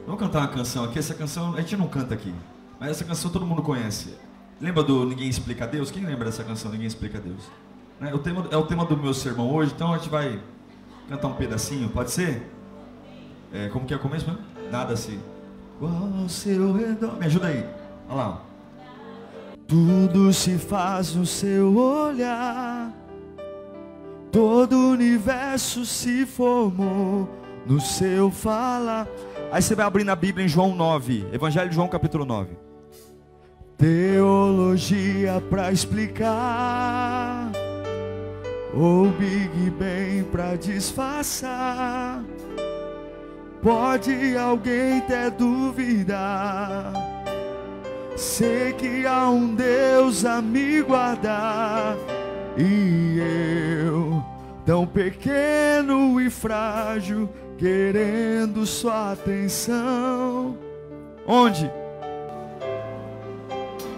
Vamos cantar uma canção aqui. Essa canção a gente não canta aqui, mas essa canção todo mundo conhece. Lembra do Ninguém Explica Deus? Quem lembra dessa canção, Ninguém Explica Deus? Né? É o tema do meu sermão hoje, então a gente vai cantar um pedacinho, pode ser? Como que é o começo mesmo? Nada assim. Ao seu redor. Me ajuda aí. Olha lá. Tudo se faz no seu olhar. Todo o universo se formou no seu falar. Aí você vai abrir na Bíblia em João 9, Evangelho de João capítulo 9. Teologia pra explicar, ou Big Bang pra disfarçar. Pode alguém ter dúvida? Sei que há um Deus a me guardar, e eu, tão pequeno e frágil, querendo sua atenção. Onde?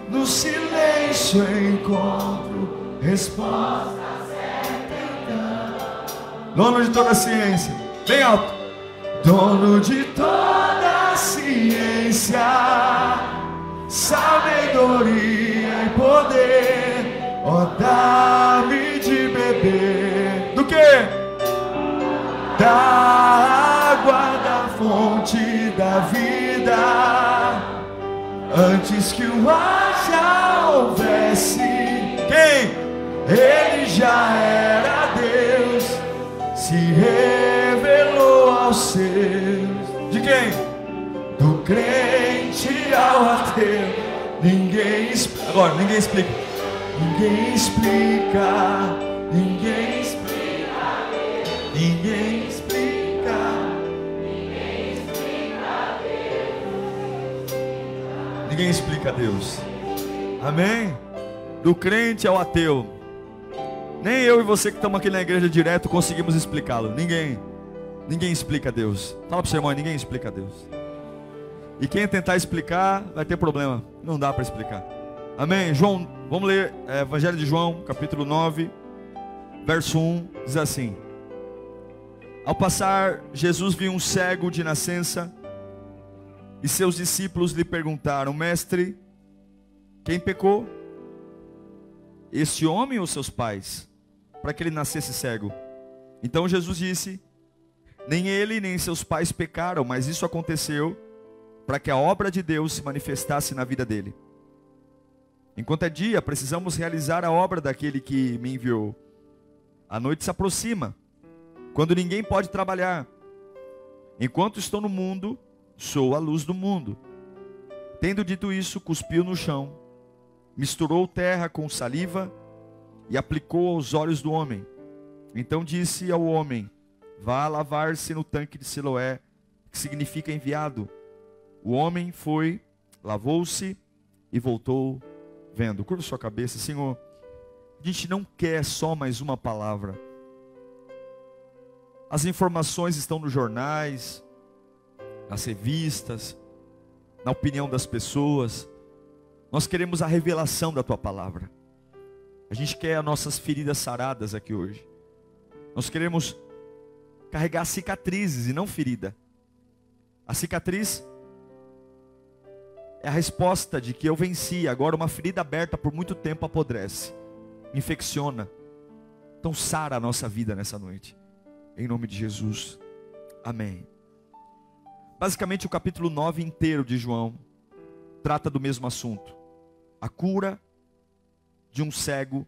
No silêncio encontro resposta certa. Dono de toda a ciência, bem alto. Dono de toda a ciência, sabedoria e poder, ó, dá-me de beber. Do que? Da água da fonte da vida. Antes que o ar já houvesse, quem? Ele já era Deus, se revelou aos seus. De quem? Do crente ao ateu. Ninguém explica. Agora, ninguém explica. Ninguém explica. Ninguém explica. Ninguém explica. Ninguém explica Deus. Ninguém explica Deus. Amém? Do crente ao ateu. Nem eu e você que estamos aqui na igreja direto conseguimos explicá-lo. Ninguém explica Deus. Fala para o seu irmão, ninguém explica Deus. E quem tentar explicar vai ter problema. Não dá para explicar. Amém? João, vamos ler Evangelho de João, capítulo 9, verso 1, diz assim: Ao passar, Jesus viu um cego de nascença, e seus discípulos lhe perguntaram: Mestre, quem pecou? Este homem ou seus pais, para que ele nascesse cego? Então Jesus disse: Nem ele nem seus pais pecaram, mas isso aconteceu para que a obra de Deus se manifestasse na vida dele. Enquanto é dia, precisamos realizar a obra daquele que me enviou. A noite se aproxima, quando ninguém pode trabalhar. Enquanto estou no mundo, sou a luz do mundo. Tendo dito isso, cuspiu no chão, misturou terra com saliva e aplicou aos olhos do homem. Então disse ao homem: Vá lavar-se no tanque de Siloé, que significa enviado. O homem foi, lavou-se e voltou vendo. Curva sua cabeça. Senhor, a gente não quer só mais uma palavra. As informações estão nos jornais, nas revistas, na opinião das pessoas. Nós queremos a revelação da tua palavra. A gente quer as nossas feridas saradas aqui hoje. Nós queremos carregar cicatrizes e não ferida. A cicatriz é a resposta de que eu venci. Agora uma ferida aberta por muito tempo apodrece, infecciona. Então sara a nossa vida nessa noite, em nome de Jesus, amém. Basicamente o capítulo 9 inteiro de João trata do mesmo assunto: a cura de um cego,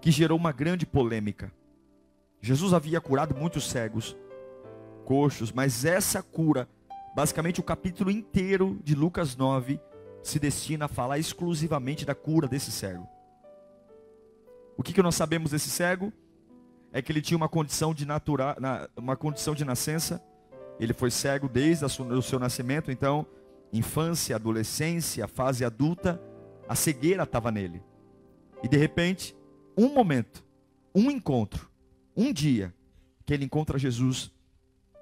que gerou uma grande polêmica. Jesus havia curado muitos cegos, coxos, mas essa cura, basicamente o capítulo inteiro de Lucas 9 se destina a falar exclusivamente da cura desse cego. O que nós sabemos desse cego? É que ele tinha uma condição de nascença. Ele foi cego desde o seu nascimento. Então, infância, adolescência, fase adulta, a cegueira estava nele. E de repente, um momento, um encontro, um dia que ele encontra Jesus,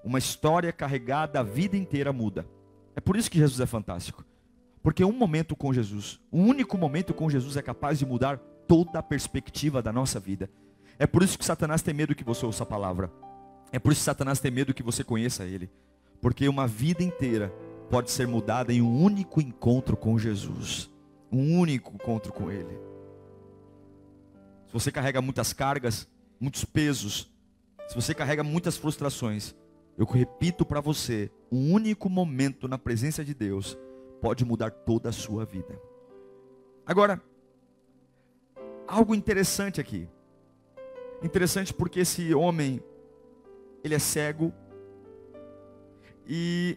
uma história carregada a vida inteira muda. É por isso que Jesus é fantástico. Porque um momento com Jesus, um único momento com Jesus é capaz de mudar toda a perspectiva da nossa vida. É por isso que Satanás tem medo que você ouça a palavra. É por isso que Satanás tem medo que você conheça ele. Porque uma vida inteira pode ser mudada em um único encontro com Jesus. Um único encontro com Ele. Se você carrega muitas cargas, muitos pesos, se você carrega muitas frustrações, eu repito para você, um único momento na presença de Deus pode mudar toda a sua vida. Agora, algo interessante aqui. Interessante porque esse homem, ele é cego, e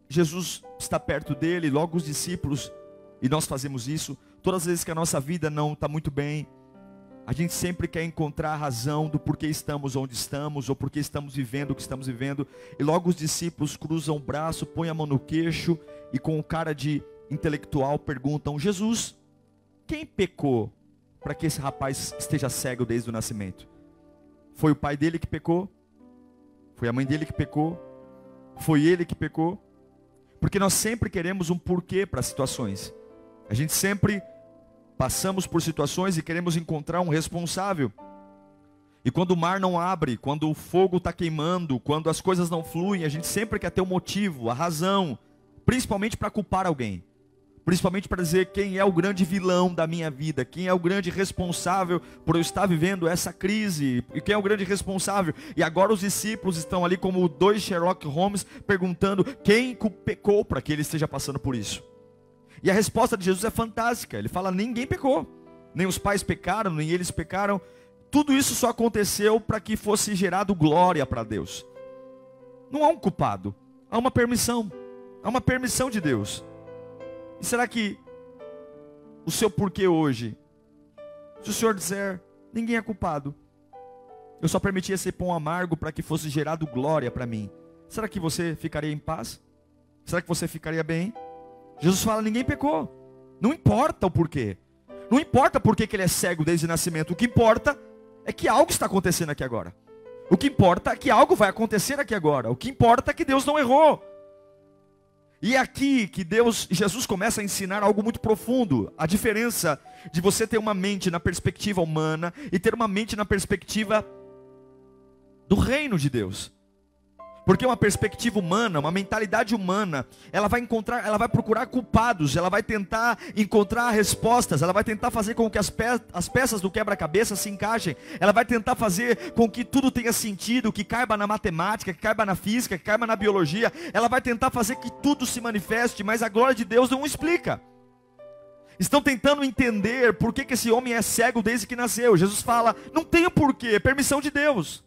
Jesus está perto dele, logo os discípulos, e nós fazemos isso, todas as vezes que a nossa vida não está muito bem, a gente sempre quer encontrar a razão do porquê estamos onde estamos, ou porquê estamos vivendo o que estamos vivendo, e logo os discípulos cruzam o braço, põem a mão no queixo, e com cara de intelectual perguntam: Jesus, quem pecou para que esse rapaz esteja cego desde o nascimento? Foi o pai dele que pecou? Foi a mãe dele que pecou? Foi ele que pecou? Porque nós sempre queremos um porquê para as situações. A gente sempre passamos por situações e queremos encontrar um responsável. E quando o mar não abre, quando o fogo está queimando, quando as coisas não fluem, a gente sempre quer ter um motivo, a razão, principalmente para culpar alguém. Principalmente para dizer quem é o grande vilão da minha vida, quem é o grande responsável por eu estar vivendo essa crise, e quem é o grande responsável. E agora os discípulos estão ali como dois Sherlock Holmes, perguntando quem pecou para que ele esteja passando por isso. E a resposta de Jesus é fantástica. Ele fala: ninguém pecou, nem os pais pecaram, nem eles pecaram. Tudo isso só aconteceu para que fosse gerado glória para Deus. Não há um culpado, há uma permissão. Há uma permissão de Deus. E será que o seu porquê hoje, se o Senhor disser: ninguém é culpado, eu só permiti esse pão amargo para que fosse gerado glória para mim, será que você ficaria em paz? Será que você ficaria bem? Jesus fala: ninguém pecou. Não importa o porquê. Não importa porque que ele é cego desde o nascimento. O que importa é que algo está acontecendo aqui agora. O que importa é que algo vai acontecer aqui agora. O que importa é que Deus não errou. E é aqui que Jesus começa a ensinar algo muito profundo. A diferença de você ter uma mente na perspectiva humana e ter uma mente na perspectiva do reino de Deus. Porque uma perspectiva humana, uma mentalidade humana, ela vai procurar culpados, ela vai tentar encontrar respostas, ela vai tentar fazer com que as peças do quebra-cabeça se encaixem, ela vai tentar fazer com que tudo tenha sentido, que caiba na matemática, que caiba na física, que caiba na biologia, ela vai tentar fazer que tudo se manifeste, mas a glória de Deus não explica. Estão tentando entender por que esse homem é cego desde que nasceu. Jesus fala: não tem o porquê, é permissão de Deus.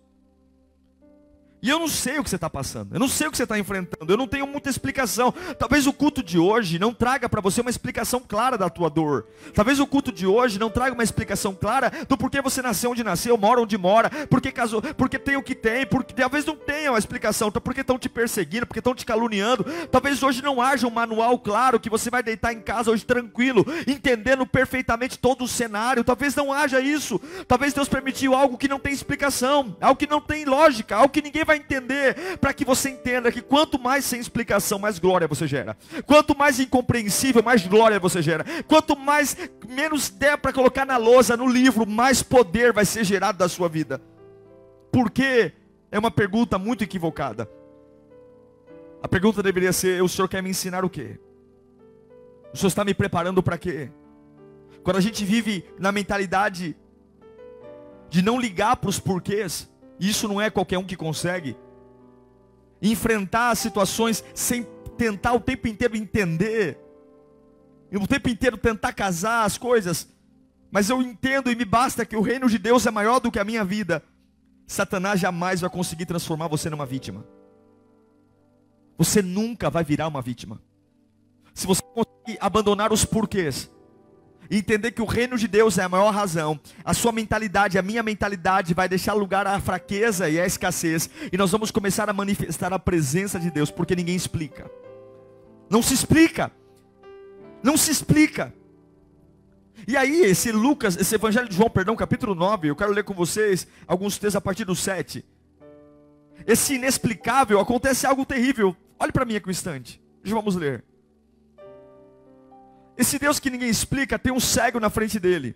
E eu não sei o que você está passando, eu não sei o que você está enfrentando, eu não tenho muita explicação. Talvez o culto de hoje não traga para você uma explicação clara da tua dor. Talvez o culto de hoje não traga uma explicação clara do porquê você nasceu onde nasceu, mora onde mora, porque casou, porque tem o que tem, porque talvez não tenha uma explicação, porque estão te perseguindo, porque estão te caluniando. Talvez hoje não haja um manual claro que você vai deitar em casa hoje tranquilo, entendendo perfeitamente todo o cenário. Talvez não haja isso. Talvez Deus permitiu algo que não tem explicação, algo que não tem lógica, algo que ninguém vai entender, para que você entenda que quanto mais sem explicação, mais glória você gera. Quanto mais incompreensível, mais glória você gera. Quanto menos der para colocar na lousa, no livro, mais poder vai ser gerado da sua vida. Por quê? É uma pergunta muito equivocada. A pergunta deveria ser: o Senhor quer me ensinar o quê? O Senhor está me preparando para quê? Quando a gente vive na mentalidade de não ligar para os porquês, isso não é qualquer um que consegue. Enfrentar as situações sem tentar o tempo inteiro entender, e o tempo inteiro tentar casar as coisas. Mas eu entendo e me basta que o reino de Deus é maior do que a minha vida. Satanás jamais vai conseguir transformar você numa vítima. Você nunca vai virar uma vítima. Se você conseguir abandonar os porquês e entender que o reino de Deus é a maior razão, a sua mentalidade, a minha mentalidade vai deixar lugar à fraqueza e à escassez, e nós vamos começar a manifestar a presença de Deus, porque ninguém explica. Não se explica. Não se explica. E aí esse Evangelho de João, capítulo 9, eu quero ler com vocês alguns textos a partir do 7. Esse inexplicável, acontece algo terrível. Olhe para mim aqui um instante, vamos ler. Esse Deus que ninguém explica tem um cego na frente dele.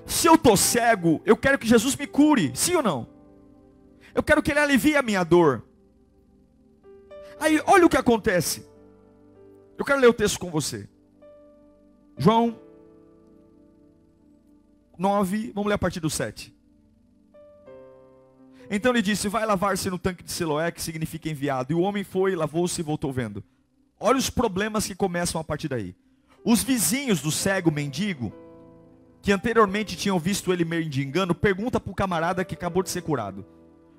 Se eu estou cego, eu quero que Jesus me cure, sim ou não? Eu quero que Ele alivie a minha dor. Aí, olha o que acontece. Eu quero ler o texto com você. João 9, vamos ler a partir do 7. Então ele disse: vai lavar-se no tanque de Siloé, que significa enviado. E o homem foi, lavou-se e voltou vendo. Olha os problemas que começam a partir daí. Os vizinhos do cego mendigo, que anteriormente tinham visto ele mendigando, pergunta para o camarada que acabou de ser curado: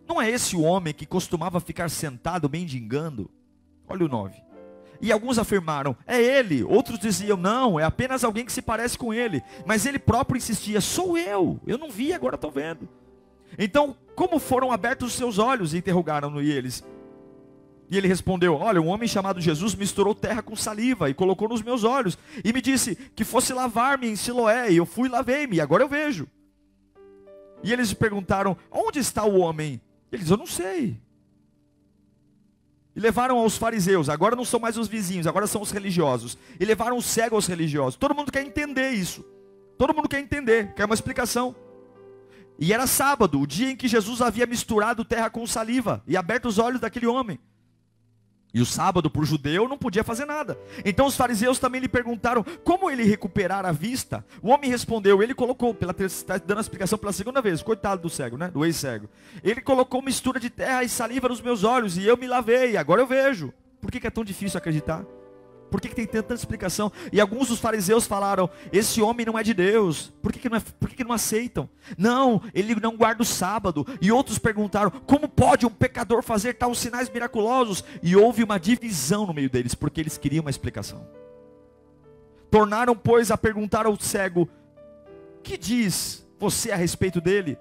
não é esse o homem que costumava ficar sentado mendigando? Olha o 9. E alguns afirmaram: é ele. Outros diziam: não, é apenas alguém que se parece com ele. Mas ele próprio insistia: sou eu não vi, agora estou vendo. Então, como foram abertos os seus olhos? Interrogaram-no eles. E ele respondeu: olha, um homem chamado Jesus misturou terra com saliva e colocou nos meus olhos, e me disse que fosse lavar-me em Siloé, e eu fui e lavei-me, e agora eu vejo. E eles perguntaram: onde está o homem? Ele diz: eu não sei. E levaram aos fariseus. Agora não são mais os vizinhos, agora são os religiosos. E levaram o cego aos religiosos. Todo mundo quer entender isso. Todo mundo quer entender, quer uma explicação. E era sábado, o dia em que Jesus havia misturado terra com saliva e aberto os olhos daquele homem. E o sábado para o judeu não podia fazer nada. Então os fariseus também lhe perguntaram como ele recuperar a vista. O homem respondeu: ele colocou, está dando a explicação pela segunda vez, coitado do cego, né? Do ex-cego. Ele colocou mistura de terra e saliva nos meus olhos, e eu me lavei, agora eu vejo. Por que é tão difícil acreditar? Por que tem tanta explicação? E alguns dos fariseus falaram: esse homem não é de Deus. Por que não aceitam? Não, ele não guarda o sábado. E outros perguntaram: como pode um pecador fazer tais sinais miraculosos? E houve uma divisão no meio deles, porque eles queriam uma explicação. Tornaram, pois, a perguntar ao cego: que diz você a respeito dele?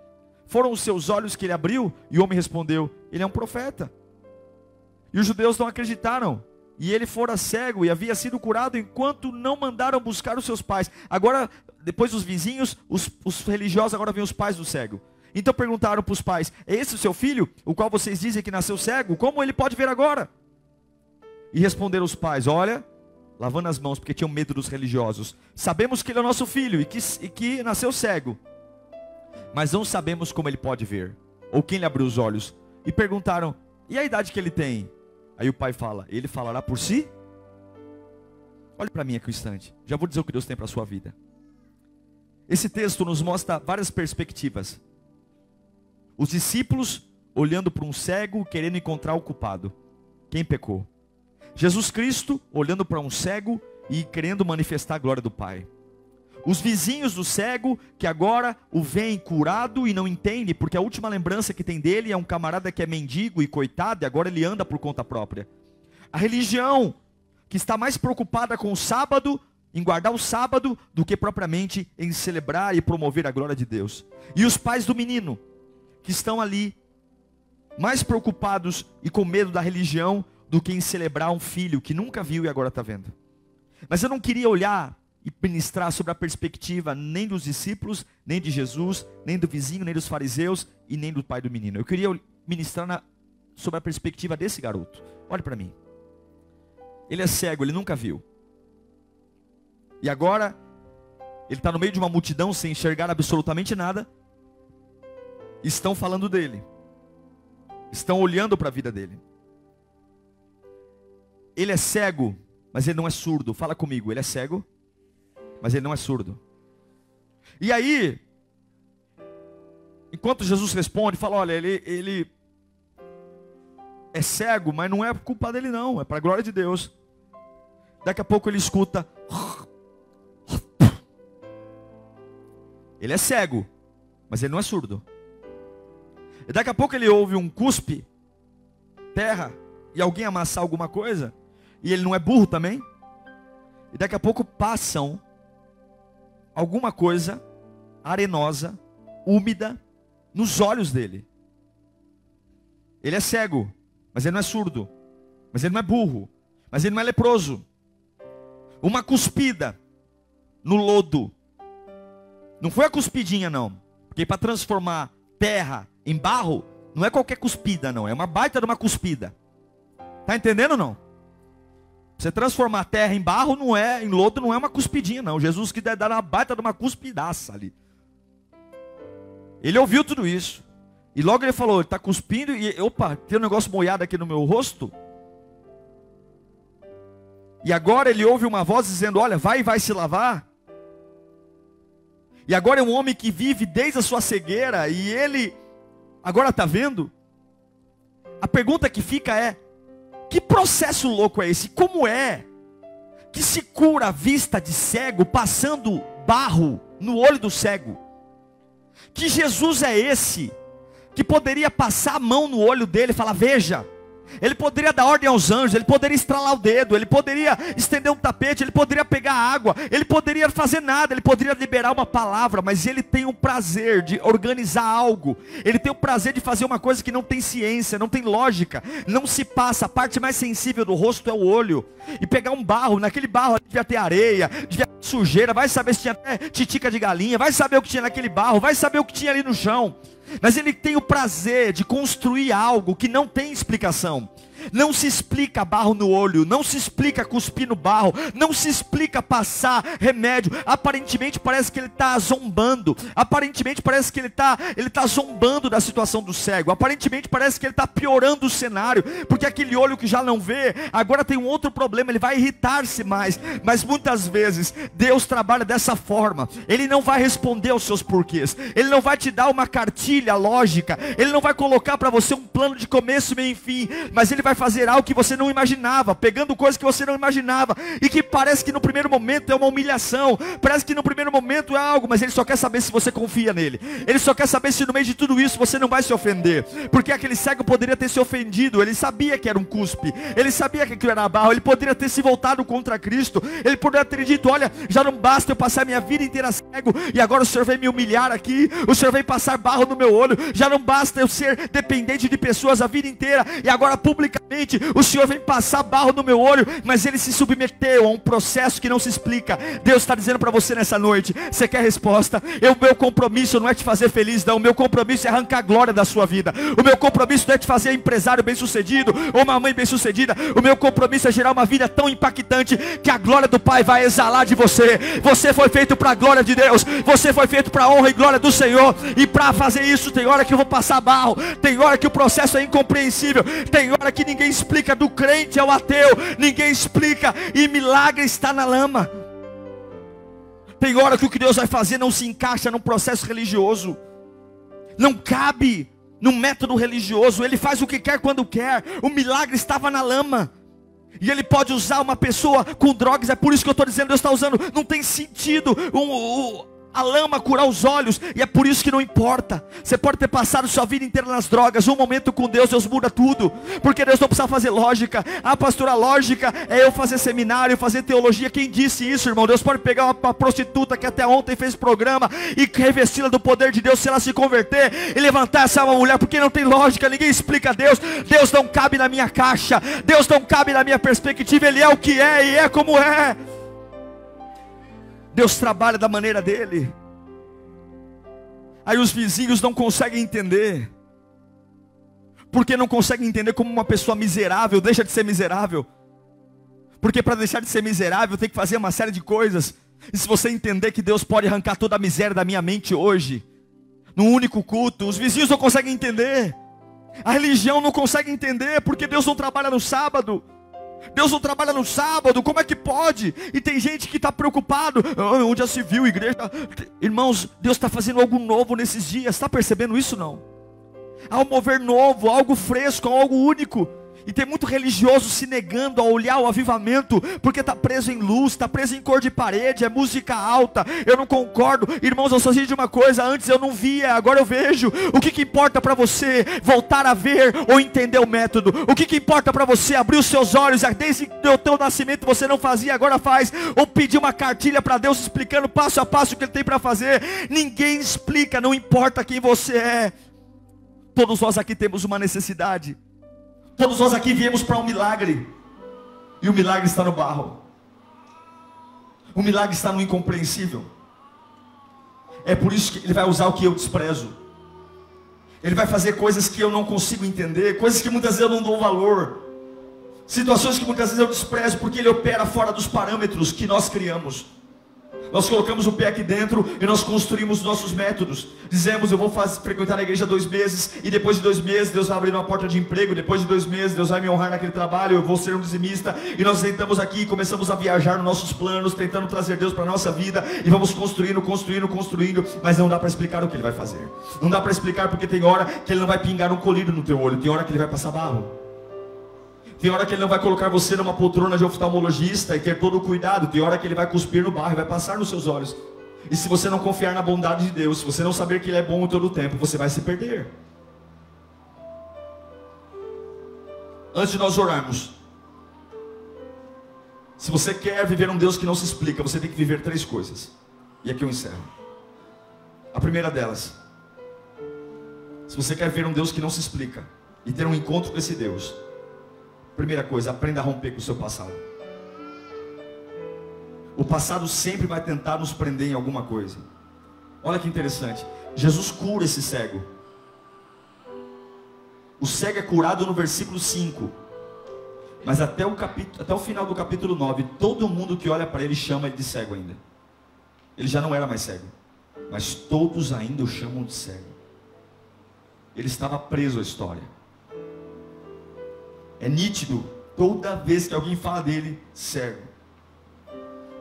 Foram os seus olhos que ele abriu? E o homem respondeu: ele é um profeta. E os judeus não acreditaram. E ele fora cego e havia sido curado enquanto não mandaram buscar os seus pais. Agora, depois dos vizinhos, os religiosos, agora vêm os pais do cego. Então perguntaram para os pais: é esse o seu filho, o qual vocês dizem que nasceu cego? Como ele pode ver agora? E responderam os pais: olha, lavando as mãos, porque tinham medo dos religiosos: sabemos que ele é o nosso filho e que nasceu cego, mas não sabemos como ele pode ver, ou quem lhe abriu os olhos. E perguntaram: e a idade que ele tem? Aí o pai fala: ele falará por si? Olhe para mim aqui um instante. Já vou dizer o que Deus tem para a sua vida. Esse texto nos mostra várias perspectivas. Os discípulos olhando para um cego, querendo encontrar o culpado. Quem pecou? Jesus Cristo olhando para um cego e querendo manifestar a glória do Pai. Os vizinhos do cego, que agora o veem curado e não entendem, porque a última lembrança que tem dele é um camarada que é mendigo e coitado, e agora ele anda por conta própria. A religião, que está mais preocupada com o sábado, em guardar o sábado, do que propriamente em celebrar e promover a glória de Deus. E os pais do menino, que estão ali, mais preocupados e com medo da religião, do que em celebrar um filho que nunca viu e agora está vendo. Mas eu não queria olhar e ministrar sobre a perspectiva nem dos discípulos, nem de Jesus, nem do vizinho, nem dos fariseus e nem do pai do menino. Eu queria ministrar sobre a perspectiva desse garoto. Olhe para mim. Ele é cego, ele nunca viu. E agora, ele está no meio de uma multidão sem enxergar absolutamente nada. Estão falando dele. Estão olhando para a vida dele. Ele é cego, mas ele não é surdo. Fala comigo, ele é cego, mas ele não é surdo. E aí, enquanto Jesus responde, fala: olha, ele é cego, mas não é culpa dele não, é para a glória de Deus. Daqui a pouco ele escuta: ele é cego, mas ele não é surdo. E daqui a pouco ele ouve um cuspe, terra, e alguém amassar alguma coisa, e ele não é burro também. E daqui a pouco passam alguma coisa arenosa, úmida, nos olhos dele. Ele é cego, mas ele não é surdo, mas ele não é burro, mas ele não é leproso. Uma cuspida no lodo. Não foi a cuspidinha não, porque para transformar terra em barro, não é qualquer cuspida não, é uma baita de uma cuspida. Está entendendo ou não? Você transformar terra em barro, não é, em lodo, não é uma cuspidinha não. Jesus que deve dar uma baita de uma cuspidaça ali. Ele ouviu tudo isso. E logo ele falou: ele está cuspindo e, opa, tem um negócio molhado aqui no meu rosto. E agora ele ouve uma voz dizendo: olha, vai se lavar. E agora é um homem que vive desde a sua cegueira, e ele agora está vendo. A pergunta que fica é: que processo louco é esse? Como é que se cura a vista de cego passando barro no olho do cego? Que Jesus é esse que poderia passar a mão no olho dele e falar: veja? Ele poderia dar ordem aos anjos, ele poderia estralar o dedo, ele poderia estender um tapete, ele poderia pegar água, ele poderia fazer nada, ele poderia liberar uma palavra, mas ele tem o prazer de organizar algo, ele tem o prazer de fazer uma coisa que não tem ciência, não tem lógica, não se passa. A parte mais sensível do rosto é o olho, e pegar um barro, naquele barro devia ter areia, devia ter sujeira, vai saber se tinha até titica de galinha, vai saber o que tinha naquele barro, vai saber o que tinha ali no chão. Mas ele tem o prazer de construir algo que não tem explicação. Não se explica barro no olho, não se explica cuspir no barro, não se explica passar remédio. Aparentemente parece que ele está zombando, aparentemente parece que ele está zombando da situação do cego, aparentemente parece que ele está piorando o cenário, porque aquele olho que já não vê, agora tem um outro problema, ele vai irritar-se mais. Mas muitas vezes Deus trabalha dessa forma, Ele não vai responder aos seus porquês, Ele não vai te dar uma cartilha lógica, Ele não vai colocar para você um plano de começo, meio e fim, mas Ele vai fazer algo que você não imaginava, pegando coisas que você não imaginava, e que parece que no primeiro momento é uma humilhação, parece que no primeiro momento é algo, mas Ele só quer saber se você confia nele, Ele só quer saber se no meio de tudo isso você não vai se ofender, porque aquele cego poderia ter se ofendido, ele sabia que era um cuspe, ele sabia que aquilo era barro, ele poderia ter se voltado contra Cristo, ele poderia ter dito: olha, já não basta eu passar minha vida inteira cego, e agora o Senhor vem me humilhar aqui, o Senhor vem passar barro no meu olho, já não basta eu ser dependente de pessoas a vida inteira, e agora publicamente o Senhor vem passar barro no meu olho. Mas ele se submeteu a um processo que não se explica. Deus está dizendo para você nessa noite: você quer resposta? O meu compromisso não é te fazer feliz, não. O meu compromisso é arrancar a glória da sua vida. O meu compromisso não é te fazer empresário bem sucedido ou uma mãe bem sucedida. O meu compromisso é gerar uma vida tão impactante que a glória do Pai vai exalar de você. Você foi feito para a glória de Deus, você foi feito para a honra e glória do Senhor. E para fazer isso tem hora que eu vou passar barro, tem hora que o processo é incompreensível, tem hora que ninguém explica, do crente ao ateu, ninguém explica, e milagre está na lama. Tem hora que o que Deus vai fazer não se encaixa num processo religioso, não cabe num método religioso. Ele faz o que quer quando quer. O milagre estava na lama, e Ele pode usar uma pessoa com drogas. É por isso que eu estou dizendo, Deus está usando, não tem sentido a lama curar os olhos, e é por isso que não importa. Você pode ter passado sua vida inteira nas drogas, um momento com Deus, Deus muda tudo, porque Deus não precisa fazer lógica. Ah, pastor, a lógica é eu fazer seminário, fazer teologia. Quem disse isso, irmão? Deus pode pegar uma prostituta que até ontem fez programa e revesti-la do poder de Deus, se ela se converter, e levantar essa mulher, porque não tem lógica, ninguém explica Deus. Deus não cabe na minha caixa, Deus não cabe na minha perspectiva. Ele é o que é e é como é. Deus trabalha da maneira dele. Aí os vizinhos não conseguem entender. Porque não conseguem entender como uma pessoa miserável deixa de ser miserável. Porque para deixar de ser miserável tem que fazer uma série de coisas. E se você entender que Deus pode arrancar toda a miséria da minha mente hoje, num único culto, os vizinhos não conseguem entender. A religião não consegue entender, porque Deus não trabalha no sábado. Deus não trabalha no sábado, como é que pode? E tem gente que está preocupado: onde já se viu igreja? Irmãos, Deus está fazendo algo novo nesses dias. Está percebendo isso não? Há um mover novo, algo fresco, algo único. E tem muito religioso se negando a olhar o avivamento, porque está preso em luz, está preso em cor de parede, é música alta. Eu não concordo. Irmãos, eu só sei de uma coisa: antes eu não via, agora eu vejo. O que importa para você? Voltar a ver ou entender o método? O que importa para você? Abrir os seus olhos, desde o teu nascimento você não fazia, agora faz. Ou pedir uma cartilha para Deus explicando passo a passo o que Ele tem para fazer. Ninguém explica, não importa quem você é. Todos nós aqui temos uma necessidade. Todos nós aqui viemos para um milagre, e o milagre está no barro, o milagre está no incompreensível. É por isso que Ele vai usar o que eu desprezo. Ele vai fazer coisas que eu não consigo entender, coisas que muitas vezes eu não dou valor, situações que muitas vezes eu desprezo, porque Ele opera fora dos parâmetros que nós criamos. Nós colocamos o pé aqui dentro e nós construímos nossos métodos. Dizemos, eu vou frequentar a igreja 2 meses, e depois de 2 meses Deus vai abrir uma porta de emprego, depois de 2 meses Deus vai me honrar naquele trabalho, eu vou ser um dizimista. E nós sentamos aqui e começamos a viajar nos nossos planos, tentando trazer Deus para a nossa vida, e vamos construindo, mas não dá para explicar o que Ele vai fazer. Não dá para explicar, porque tem hora que Ele não vai pingar um colírio no teu olho, tem hora que Ele vai passar barro. Tem hora que Ele não vai colocar você numa poltrona de oftalmologista e ter todo o cuidado. Tem hora que Ele vai cuspir no barro e vai passar nos seus olhos. E se você não confiar na bondade de Deus, se você não saber que Ele é bom em todo o tempo, você vai se perder. Antes de nós orarmos, se você quer viver um Deus que não se explica, você tem que viver 3 coisas. E aqui eu encerro. A primeira delas, se você quer ver um Deus que não se explica e ter um encontro com esse Deus, primeira coisa, aprenda a romper com o seu passado. O passado sempre vai tentar nos prender em alguma coisa. Olha que interessante, Jesus cura esse cego. O cego é curado no versículo 5. Mas até o final do capítulo 9, todo mundo que olha para ele chama ele de cego ainda. Ele já não era mais cego, mas todos ainda o chamam de cego. Ele estava preso à história. É nítido, toda vez que alguém fala dele, cego.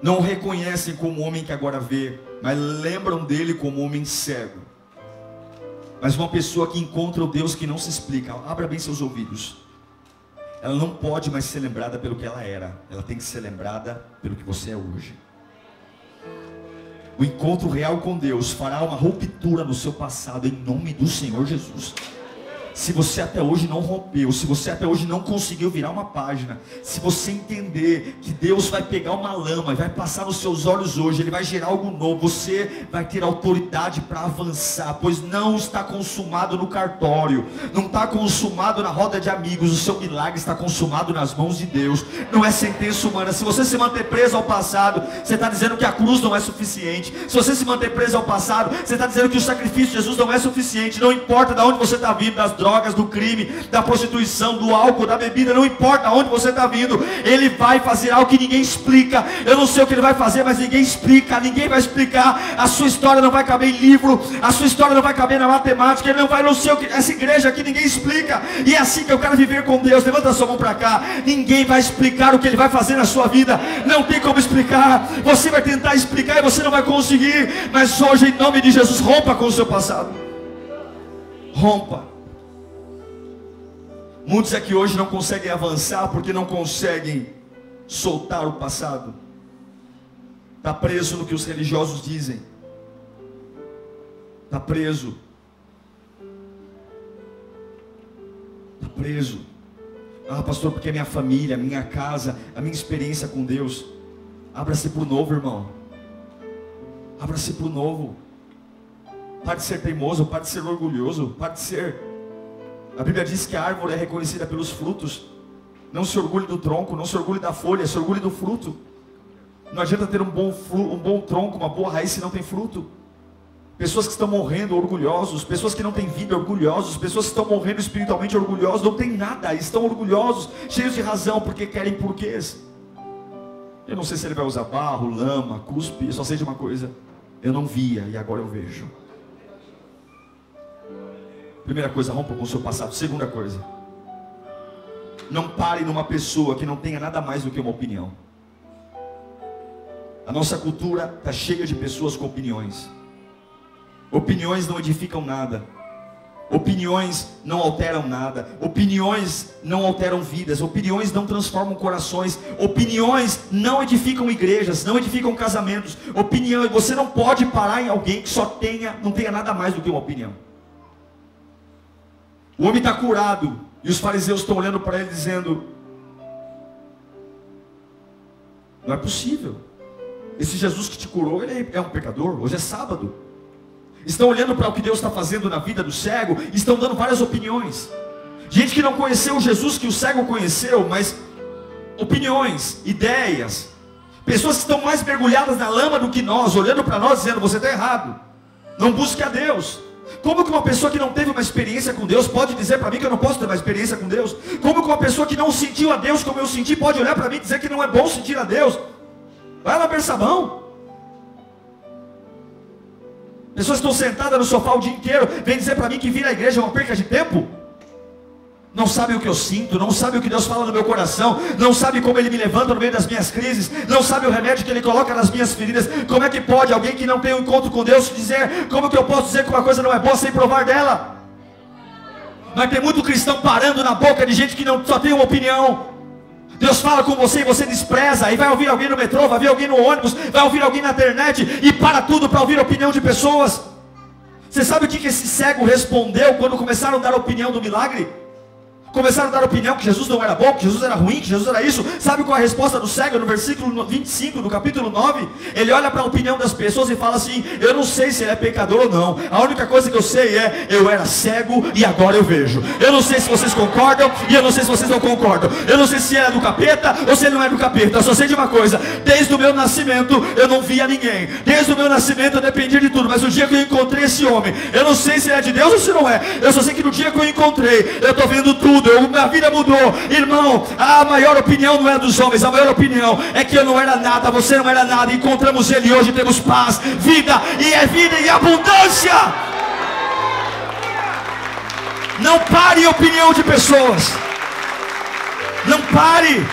Não o reconhecem como homem que agora vê, mas lembram dele como homem cego. Mas uma pessoa que encontra o Deus que não se explica, abra bem seus ouvidos. Ela não pode mais ser lembrada pelo que ela era, ela tem que ser lembrada pelo que você é hoje. O encontro real com Deus fará uma ruptura no seu passado, em nome do Senhor Jesus. Se você até hoje não rompeu, se você até hoje não conseguiu virar uma página, se você entender que Deus vai pegar uma lama e vai passar nos seus olhos hoje, Ele vai gerar algo novo, você vai ter autoridade para avançar, pois não está consumado no cartório, não está consumado na roda de amigos, o seu milagre está consumado nas mãos de Deus, não é sentença humana. Se você se manter preso ao passado, você está dizendo que a cruz não é suficiente. Se você se manter preso ao passado, você está dizendo que o sacrifício de Jesus não é suficiente. Não importa de onde você está vindo, das drogas, do crime, da prostituição, do álcool, da bebida, não importa onde você está vindo, Ele vai fazer algo que ninguém explica. Eu não sei o que Ele vai fazer, mas ninguém explica, ninguém vai explicar. A sua história não vai caber em livro, a sua história não vai caber na matemática, Ele não vai, não sei o que, essa igreja aqui ninguém explica. E é assim que eu quero viver com Deus. Levanta a sua mão para cá. Ninguém vai explicar o que Ele vai fazer na sua vida, não tem como explicar. Você vai tentar explicar e você não vai conseguir. Mas hoje, em nome de Jesus, rompa com o seu passado. Rompa. Muitos aqui hoje não conseguem avançar porque não conseguem soltar o passado. Está preso no que os religiosos dizem. Está preso. Está preso. Ah, pastor, porque é minha família, a minha casa, a minha experiência com Deus. Abra-se para o novo, irmão. Abra-se para o novo. Pare de ser teimoso, pare de ser orgulhoso, pare de ser... A Bíblia diz que a árvore é reconhecida pelos frutos. Não se orgulhe do tronco, não se orgulhe da folha, se orgulhe do fruto. Não adianta ter um bom tronco, uma boa raiz se não tem fruto. Pessoas que estão morrendo orgulhosos, pessoas que não têm vida orgulhosos, pessoas que estão morrendo espiritualmente orgulhosos, não tem nada, estão orgulhosos, cheios de razão, porque querem porquês. Eu não sei se ele vai usar barro, lama, cuspe, eu só sei de uma coisa: eu não via e agora eu vejo. Primeira coisa, rompa com o seu passado. Segunda coisa, não pare numa pessoa que não tenha nada mais do que uma opinião. A nossa cultura está cheia de pessoas com opiniões. Opiniões não edificam nada. Opiniões não alteram nada. Opiniões não alteram vidas. Opiniões não transformam corações. Opiniões não edificam igrejas, não edificam casamentos. Opinião, você não pode parar em alguém que não tenha nada mais do que uma opinião. O homem está curado e os fariseus estão olhando para ele dizendo: não é possível, esse Jesus que te curou, ele é um pecador, hoje é sábado. Estão olhando para o que Deus está fazendo na vida do cego e estão dando várias opiniões. Gente que não conheceu o Jesus que o cego conheceu, mas opiniões, ideias. Pessoas que estão mais mergulhadas na lama do que nós, olhando para nós dizendo: você está errado, não busque a Deus. Como que uma pessoa que não teve uma experiência com Deus pode dizer para mim que eu não posso ter uma experiência com Deus? Como que uma pessoa que não sentiu a Deus como eu senti pode olhar para mim e dizer que não é bom sentir a Deus? Vai lá, Bersabão. Pessoas que estão sentadas no sofá o dia inteiro, vêm dizer para mim que vir à igreja é uma perca de tempo. Não sabem o que eu sinto, não sabem o que Deus fala no meu coração, não sabem como Ele me levanta no meio das minhas crises, não sabem o remédio que Ele coloca nas minhas feridas. Como é que pode alguém que não tem um encontro com Deus dizer, como que eu posso dizer que uma coisa não é boa sem provar dela? Mas tem muito cristão parando na boca de gente que não, só tem uma opinião. Deus fala com você e você despreza, aí vai ouvir alguém no metrô, vai ouvir alguém no ônibus, vai ouvir alguém na internet e para tudo para ouvir a opinião de pessoas. Você sabe o que esse cego respondeu quando começaram a dar a opinião do milagre? Começaram a dar opinião que Jesus não era bom, que Jesus era ruim, que Jesus era isso. Sabe qual é a resposta do cego no versículo 25 do capítulo 9? Ele olha para a opinião das pessoas e fala assim: eu não sei se ele é pecador ou não. A única coisa que eu sei é, eu era cego e agora eu vejo. Eu não sei se vocês concordam e eu não sei se vocês não concordam. Eu não sei se ele é do capeta ou se ele não é do capeta. Eu só sei de uma coisa: desde o meu nascimento eu não via ninguém. Desde o meu nascimento eu dependia de tudo. Mas o dia que eu encontrei esse homem, eu não sei se ele é de Deus ou se não é. Eu só sei que no dia que eu encontrei, eu estou vendo tudo. Minha vida mudou, irmão. A maior opinião não é dos homens, a maior opinião é que eu não era nada, você não era nada. Encontramos Ele hoje, temos paz, vida, e é vida em abundância. Não pare em opinião de pessoas, não pare.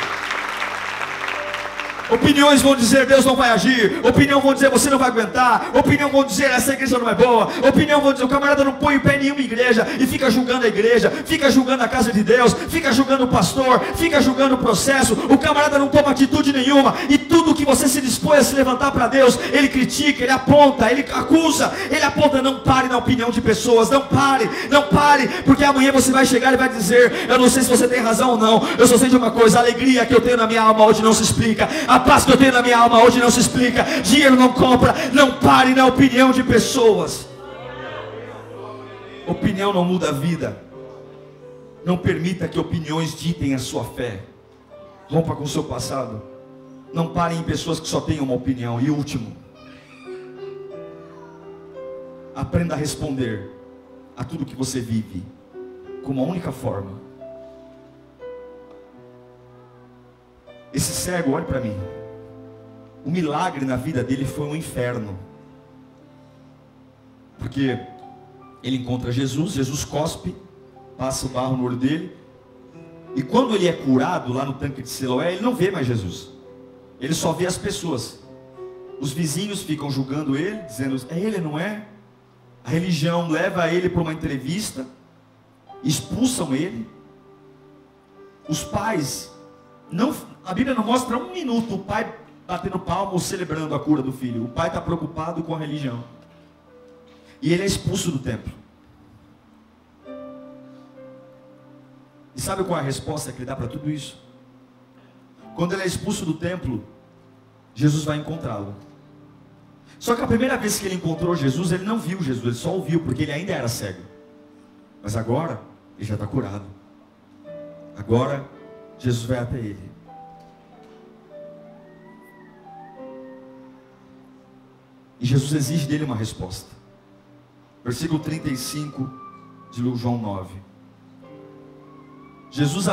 Opiniões vão dizer Deus não vai agir, opinião vão dizer você não vai aguentar, opinião vão dizer essa igreja não é boa, opinião vão dizer o camarada não põe o pé em nenhuma igreja e fica julgando a igreja, fica julgando a casa de Deus, fica julgando o pastor, fica julgando o processo. O camarada não toma atitude nenhuma e tudo que você se dispõe a se levantar para Deus, ele critica, ele aponta, ele acusa, ele aponta. Não pare na opinião de pessoas, não pare, porque amanhã você vai chegar e vai dizer: eu não sei se você tem razão ou não, eu só sei de uma coisa: a alegria que eu tenho na minha alma hoje não se explica, a paz que eu tenho na minha alma hoje não se explica, dinheiro não compra. Não pare na opinião de pessoas. Opinião não muda a vida. Não permita que opiniões ditem a sua fé. Rompa com o seu passado. Não pare em pessoas que só têm uma opinião. E último, aprenda a responder a tudo que você vive com uma única forma. Esse cego, olha para mim. O milagre na vida dele foi um inferno. Porque ele encontra Jesus, Jesus cospe, passa o barro no olho dele. E quando ele é curado lá no tanque de Siloé, ele não vê mais Jesus. Ele só vê as pessoas. Os vizinhos ficam julgando ele, dizendo: é ele, não é? A religião leva ele para uma entrevista, expulsam ele. Os pais não... A Bíblia não mostra um minuto o pai batendo palma ou celebrando a cura do filho. O pai está preocupado com a religião. E ele é expulso do templo. E sabe qual é a resposta que ele dá para tudo isso? Quando ele é expulso do templo, Jesus vai encontrá-lo. Só que a primeira vez que ele encontrou Jesus, ele não viu Jesus, ele só ouviu, porque ele ainda era cego. Mas agora, ele já está curado. Agora, Jesus vai até ele. E Jesus exige dele uma resposta. Versículo 35 de João 9. Jesus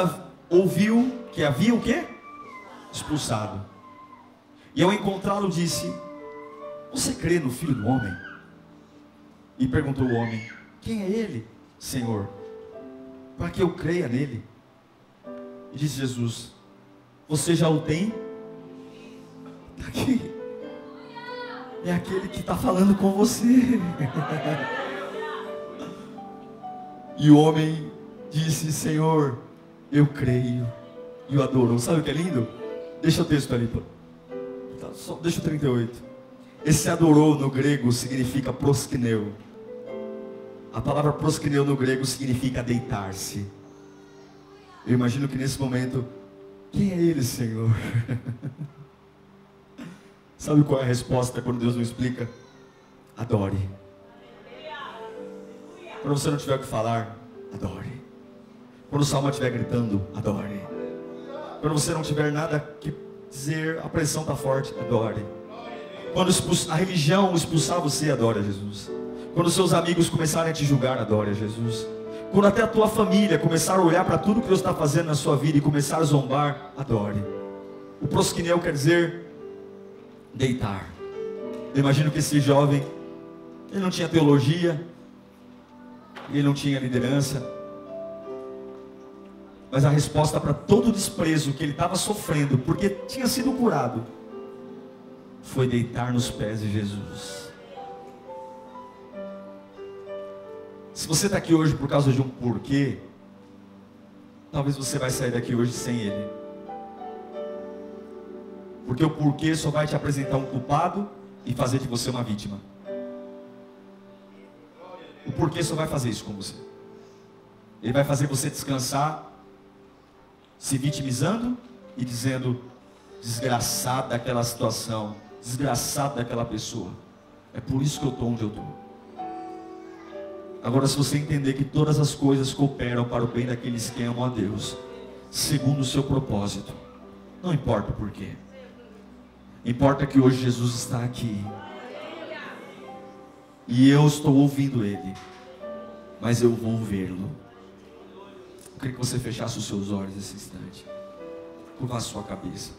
ouviu que havia o quê? Expulsado. E ao encontrá-lo disse: você crê no Filho do Homem? E perguntou o homem: quem é ele, Senhor, para que eu creia nele? E disse Jesus: você já o tem? Está aqui. É aquele que está falando com você. E o homem disse: Senhor, eu creio. E o adorou. Sabe o que é lindo? Deixa o texto ali. Deixa o 38. Esse adorou no grego significa proskineu. A palavra proskineu no grego significa deitar-se. Eu imagino que nesse momento: quem é ele, Senhor? Sabe qual é a resposta quando Deus não explica? Adore. Quando você não tiver o que falar, adore. Quando o salmo estiver gritando, adore. Quando você não tiver nada que dizer, a pressão está forte, adore. Quando a religião expulsar você, adore a Jesus. Quando seus amigos começarem a te julgar, adore a Jesus. Quando até a tua família começar a olhar para tudo que Deus está fazendo na sua vida e começar a zombar, adore. O proskineu quer dizer deitar. Eu imagino que esse jovem Ele não tinha teologia, ele não tinha liderança, mas a resposta para todo o desprezo que ele estava sofrendo, porque tinha sido curado, foi deitar nos pés de Jesus. Se você está aqui hoje por causa de um porquê, talvez você vai sair daqui hoje sem ele. Porque o porquê só vai te apresentar um culpado e fazer de você uma vítima. O porquê só vai fazer isso com você. Ele vai fazer você descansar, se vitimizando e dizendo: desgraçado daquela situação, desgraçado daquela pessoa. É por isso que eu estou onde eu estou. Agora, se você entender que todas as coisas cooperam para o bem daqueles que amam a Deus, segundo o seu propósito, não importa o porquê. Importa que hoje Jesus está aqui. E eu estou ouvindo Ele, mas eu vou vê-lo. Eu queria que você fechasse os seus olhos nesse instante. Curva a sua cabeça.